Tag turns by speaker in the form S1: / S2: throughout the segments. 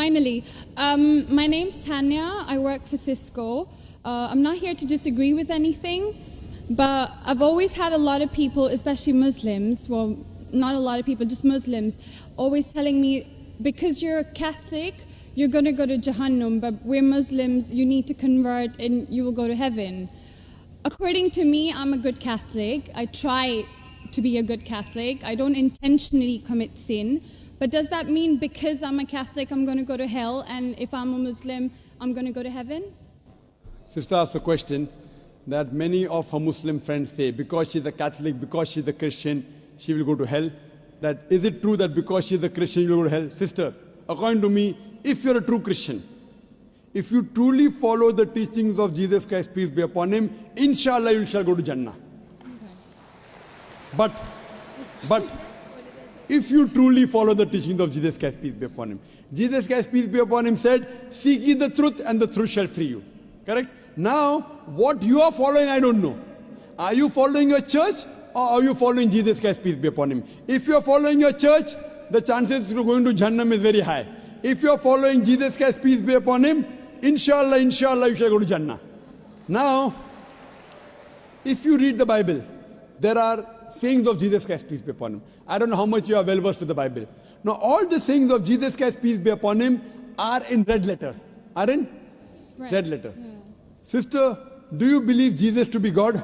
S1: Finally, my name's Tanya. I work for Cisco. I'm not here to disagree with anything, but I've always had a lot of people, especially Muslims, well, not a lot of people, just Muslims, always telling me, because you're a Catholic, you're going to go to Jahannam, but we're Muslims, you need to convert and you will go to heaven. According to me, I'm a good Catholic. I try to be a good Catholic. I don't intentionally commit sin. But does that mean because I'm a Catholic, I'm going to go to hell, and if I'm a Muslim, I'm going to go to heaven?
S2: Sister asked a question that many of her Muslim friends say, because she's a Catholic, because she's a Christian, she will go to hell. That is it true that because she's a Christian, you will go to hell? Sister, according to me, if you're a true Christian, if you truly follow the teachings of Jesus Christ, peace be upon him, inshallah you shall go to Jannah. Okay. But if you truly follow the teachings of Jesus Christ, peace be upon him, Jesus Christ, peace be upon him, said, seek ye the truth and the truth shall free you. Correct? Now, what you are following, I don't know. Are you following your church or are you following Jesus Christ, peace be upon him? If you are following your church, the chances of going to Jannah is very high. If you are following Jesus Christ, peace be upon him, inshallah, you shall go to Jannah. Now, if you read the Bible, there are sayings of Jesus Christ, peace be upon him. I don't know how much you are well versed with the Bible. Now, all the sayings of Jesus Christ, peace be upon him, are in red letter. Are in red letter. Yeah. Sister, do you believe Jesus to be God?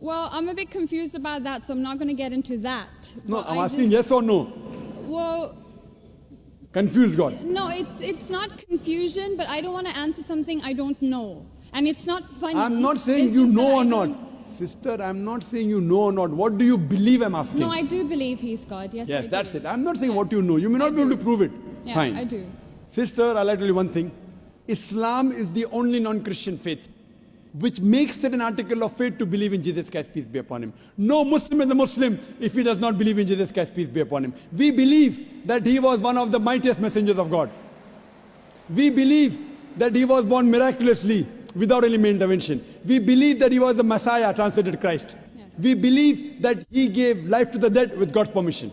S1: Well, I'm a bit confused about that, so I'm not going to get into that.
S2: No, I'm asking yes or no.
S1: Well,
S2: confused God.
S1: No, it's not confusion, but I don't want to answer something I don't know. And it's not funny.
S2: I'm not saying you know or not. Sister, I'm not saying you know or not. What do you believe, I'm asking?
S1: No, I do believe he's God. Yes,
S2: yes,
S1: I
S2: that's
S1: do.
S2: it. I'm not saying what you know. You may not be able to prove it.
S1: Yeah,
S2: fine.
S1: I do.
S2: Sister, I'll tell you one thing. Islam is the only non-Christian faith which makes it an article of faith to believe in Jesus Christ, peace be upon him. No Muslim is a Muslim if he does not believe in Jesus Christ, peace be upon him. We believe that he was one of the mightiest messengers of God. We believe that he was born miraculously without any intervention. We believe that he was the Messiah, translated Christ. Yes. We believe that he gave life to the dead with God's permission.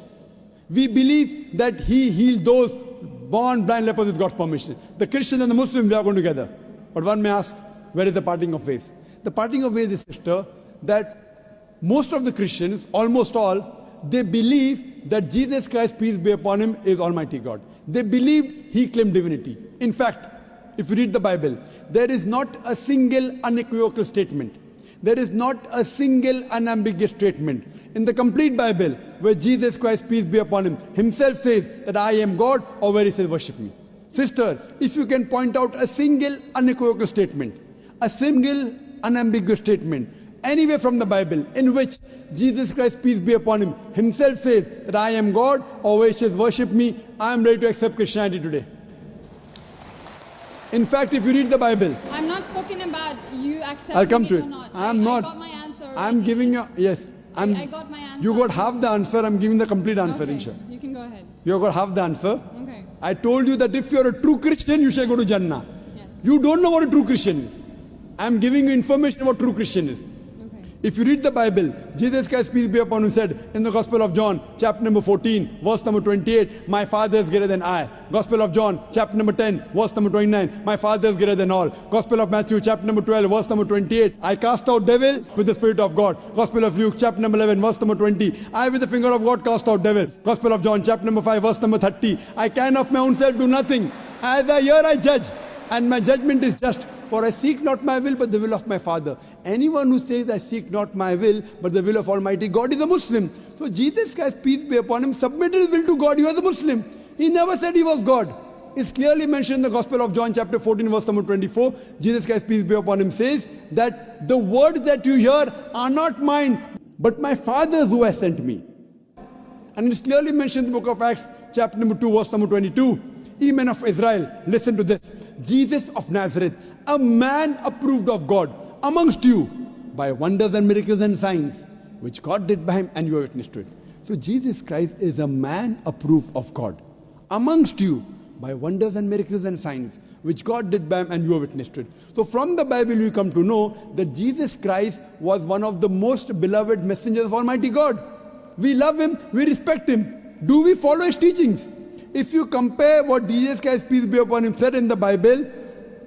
S2: We believe that he healed those born blind lepers with God's permission. The Christians and the Muslims, they are going together. But one may ask, where is the parting of ways? The parting of ways is, sister, that most of the Christians, almost all, they believe that Jesus Christ, peace be upon him, is Almighty God. They believe he claimed divinity. In fact, if you read the Bible, there is not a single unequivocal statement. There is not a single unambiguous statement in the complete Bible where Jesus Christ, peace be upon him, himself says that I am God, or where he says worship me. Sister, if you can point out a single unequivocal statement, a single unambiguous statement, anywhere from the Bible in which Jesus Christ, peace be upon him, himself says that I am God, or where he says worship me, I am ready to accept Christianity today. In fact, if you read the Bible,
S1: I'm not talking about you accepting
S2: I'll come to it.
S1: Or not.
S2: I'm not.
S1: I got my answer already.
S2: I'm giving you, yes.
S1: I got my answer.
S2: You got half the answer, I'm giving the complete answer,
S1: okay.
S2: inshallah.
S1: You can go ahead.
S2: You got half the answer.
S1: Okay.
S2: I told you that if you're a true Christian, you shall go to Jannah.
S1: Yes.
S2: You don't know what a true Christian is. I'm giving you information what true Christian is.
S1: Okay.
S2: If you read the Bible, Jesus Christ, peace be upon him, said in the Gospel of John, chapter number 14, verse number 28, my Father is greater than I. Gospel of John, chapter number 10, verse number 29, my Father is greater than all. Gospel of Matthew, chapter number 12, verse number 28, I cast out devils with the Spirit of God. Gospel of Luke, chapter number 11, verse number 20, I with the finger of God cast out devils. Gospel of John, chapter number 5, verse number 30, I can of my own self do nothing. As I hear, I judge, and my judgment is just. For I seek not my will, but the will of my Father. Anyone who says, I seek not my will, but the will of Almighty God is a Muslim. So Jesus Christ, peace be upon him, submitted his will to God. He was a Muslim. He never said he was God. It's clearly mentioned in the Gospel of John, chapter 14, verse number 24. Jesus Christ, peace be upon him, says that the words that you hear are not mine, but my Father's who has sent me. And it's clearly mentioned in the book of Acts, chapter number 2, verse number 22. Ye men of Israel, listen to this. Jesus of Nazareth, a man approved of God amongst you by wonders and miracles and signs, which God did by him, and you are witness to it. So Jesus Christ is a man approved of God amongst you by wonders and miracles and signs, which God did by him, and you are witness to it. So from the Bible you come to know that Jesus Christ was one of the most beloved messengers of Almighty God. We love him, we respect him. Do we follow his teachings? if you compare what Jesus Christ, peace be upon him, said in the Bible,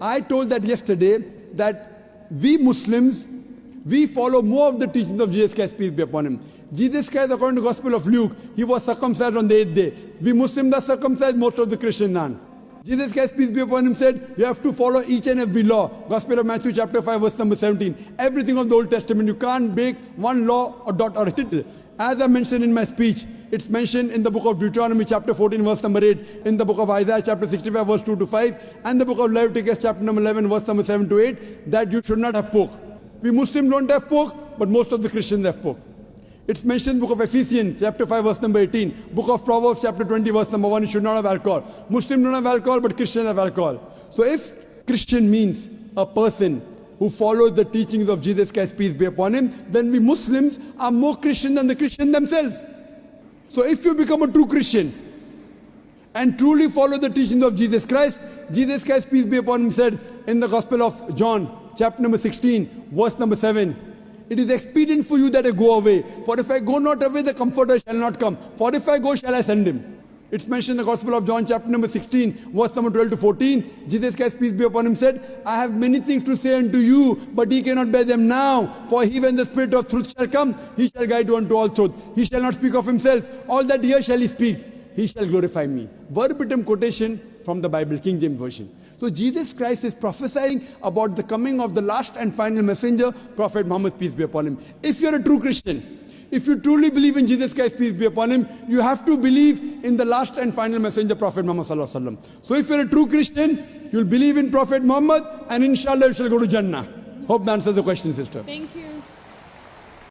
S2: I told that yesterday, that we Muslims, we follow more of the teachings of Jesus Christ, peace be upon him. Jesus Christ, according to the Gospel of Luke, he was circumcised on the 8th day. We Muslims are circumcised, most of the Christians aren't. Jesus Christ, peace be upon him, said, you have to follow each and every law. Gospel of Matthew chapter 5, verse number 17. Everything of the Old Testament, you can't break one law or dot or a tittle. As I mentioned in my speech, it's mentioned in the book of Deuteronomy chapter 14, verse number 8, in the book of Isaiah chapter 65, verse 2 to 5, and the book of Leviticus chapter number 11, verse number 7 to 8, that you should not have pork. We Muslims don't have pork, but most of the Christians have pork. It's mentioned in the book of Ephesians, chapter 5, verse number 18. Book of Proverbs, chapter 20, verse number 1, you should not have alcohol. Muslims don't have alcohol, but Christians have alcohol. So if Christian means a person who follows the teachings of Jesus Christ, peace be upon him, then we Muslims are more Christian than the Christians themselves. So if you become a true Christian and truly follow the teachings of Jesus Christ, peace be upon him, said in the Gospel of John, chapter number 16, verse number 7, it is expedient for you that I go away. For if I go not away, the Comforter shall not come. For if I go, shall I send him. It's mentioned in the Gospel of John, chapter number 16, verse number 12 to 14. Jesus Christ, peace be upon him, said, I have many things to say unto you, but ye cannot bear them now. For he, when the Spirit of truth shall come, he shall guide you unto all truth. He shall not speak of himself. All that here shall he speak. He shall glorify me. Verbatim quotation from the Bible, King James Version. So Jesus Christ is prophesying about the coming of the last and final messenger, Prophet Muhammad, peace be upon him. If you're a true Christian, if you truly believe in Jesus Christ, peace be upon him, you have to believe in the last and final messenger, Prophet Muhammad sallallahu alaihi wasallam. So if you're a true Christian, you'll believe in Prophet Muhammad, and inshallah you shall go to Jannah. Hope that answers the question, sister.
S1: Thank you.